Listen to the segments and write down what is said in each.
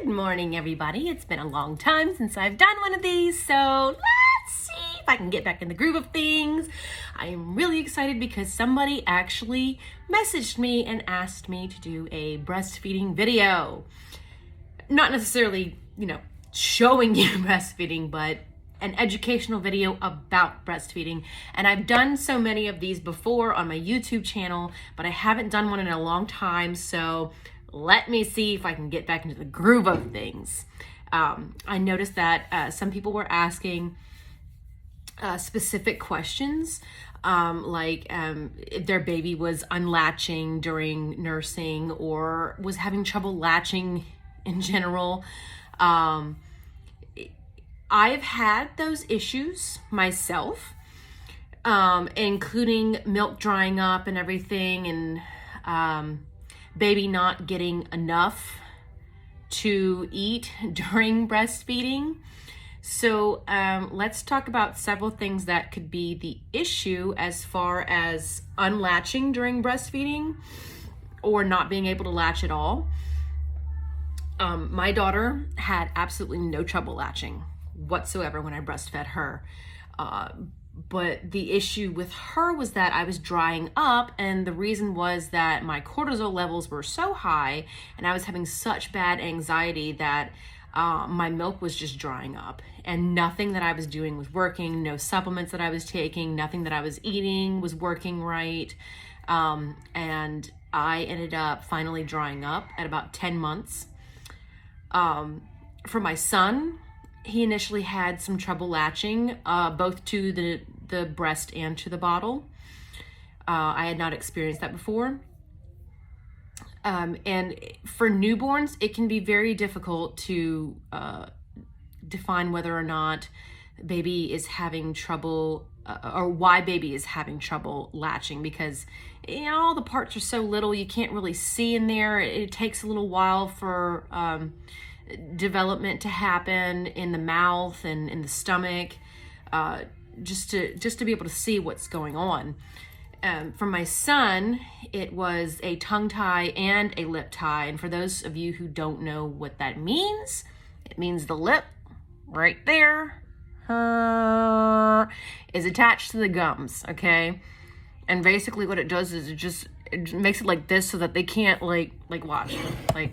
Good morning, everybody. It's been a long time since I've done one of these, so let's see if I can get back in the groove of things. I am really excited because somebody actually messaged me and asked me to do a breastfeeding video. Not necessarily, showing you breastfeeding, but an educational video about breastfeeding. And I've done so many of these before on my YouTube channel, but I haven't done one in a long time, so let me see if I can get back into the groove of things. I noticed that some people were asking specific questions, like if their baby was unlatching during nursing or was having trouble latching in general. I've had those issues myself, including milk drying up and everything, and baby not getting enough to eat during breastfeeding. So let's talk about several things that could be the issue as far as unlatching during breastfeeding or not being able to latch at all. My daughter had absolutely no trouble latching whatsoever when I breastfed her. But the issue with her was that I was drying up, and the reason was that my cortisol levels were so high and I was having such bad anxiety that my milk was just drying up, and nothing that I was doing was working. No supplements that I was taking, nothing that I was eating was working right. And I ended up finally drying up at about 10 months. For my son, he initially had some trouble latching, both to the breast and to the bottle. I had not experienced that before. And for newborns, it can be very difficult to define whether or not baby is having trouble, or why baby is having trouble latching, because all the parts are so little, you can't really see in there. It takes a little while for development to happen in the mouth and in the stomach, just to be able to see what's going on. For my son, it was a tongue tie and a lip tie. And for those of you who don't know what that means, it means the lip right there is attached to the gums, okay? And basically what it does is it makes it like this so that they can't like watch, like,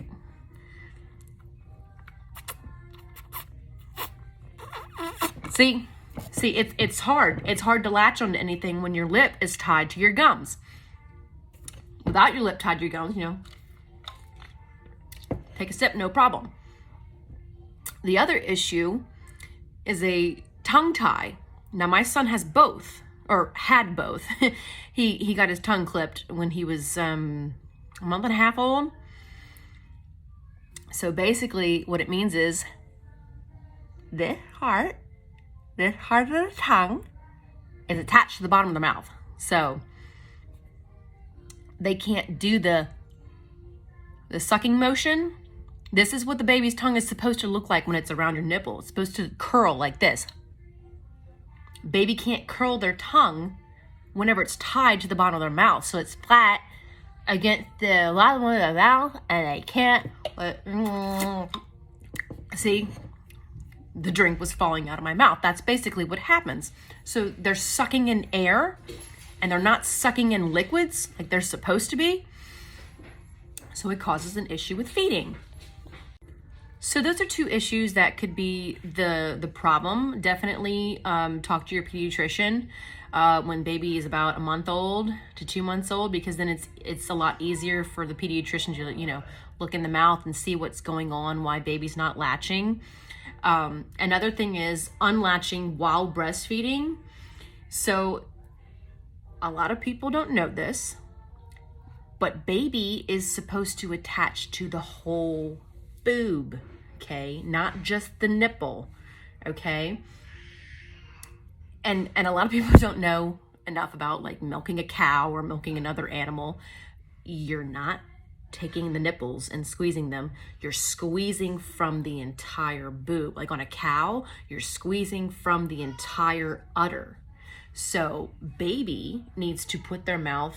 See, it's hard. It's hard to latch onto anything when your lip is tied to your gums. Without your lip tied to your gums, take a sip, no problem. The other issue is a tongue tie. Now, my son has both, or had both. He got his tongue clipped when he was a month and a half old. So basically what it means is this part of the tongue is attached to the bottom of the mouth. So they can't do the sucking motion. This is what the baby's tongue is supposed to look like when it's around your nipple. It's supposed to curl like this. Baby can't curl their tongue whenever it's tied to the bottom of their mouth. So it's flat against the bottom of the mouth, and they can't. See? The drink was falling out of my mouth. That's basically what happens. So they're sucking in air and they're not sucking in liquids like they're supposed to be. So it causes an issue with feeding. So those are two issues that could be the problem. Definitely talk to your pediatrician when baby is about a month old to 2 months old, because then it's a lot easier for the pediatrician to look in the mouth and see what's going on, why baby's not latching. Another thing is unlatching while breastfeeding. So a lot of people don't know this, but baby is supposed to attach to the whole boob, okay? Not just the nipple, okay? And a lot of people don't know enough about like milking a cow or milking another animal. You're not taking the nipples and squeezing them. You're squeezing from the entire boob. Like on a cow, you're squeezing from the entire udder. So baby needs to put their mouth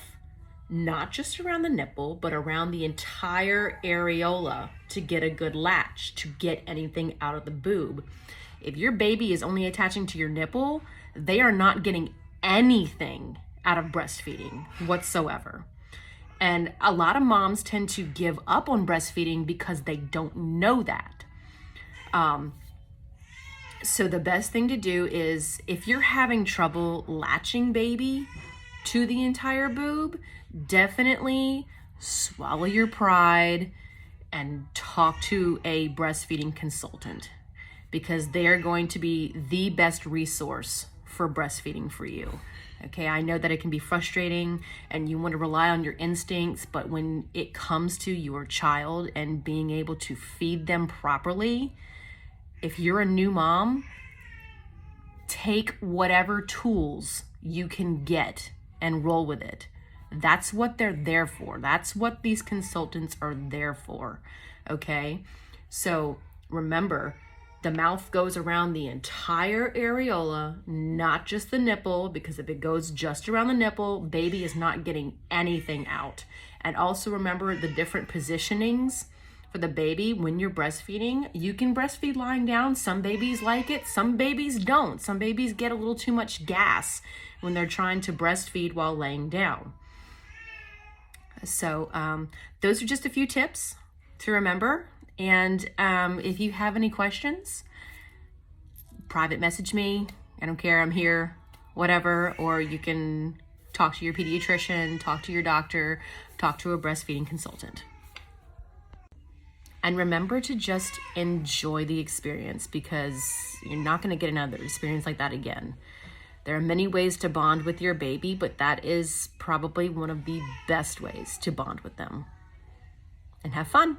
not just around the nipple, but around the entire areola to get a good latch, to get anything out of the boob. If your baby is only attaching to your nipple, they are not getting anything out of breastfeeding whatsoever. And a lot of moms tend to give up on breastfeeding because they don't know that. So the best thing to do is, if you're having trouble latching baby to the entire boob, definitely swallow your pride and talk to a breastfeeding consultant, because they're going to be the best resource for breastfeeding for you. Okay, I know that it can be frustrating and you want to rely on your instincts, but when it comes to your child and being able to feed them properly, if you're a new mom, take whatever tools you can get and roll with it. That's what they're there for. That's what these consultants are there for, okay? So remember, the mouth goes around the entire areola, not just the nipple, because if it goes just around the nipple, baby is not getting anything out. And also remember the different positionings for the baby when you're breastfeeding. You can breastfeed lying down. Some babies like it, some babies don't. Some babies get a little too much gas when they're trying to breastfeed while laying down. So those are just a few tips to remember. And if you have any questions, private message me. I don't care, I'm here, whatever. Or you can talk to your pediatrician, talk to your doctor, talk to a breastfeeding consultant. And remember to just enjoy the experience, because you're not going to get another experience like that again. There are many ways to bond with your baby, but that is probably one of the best ways to bond with them. And have fun.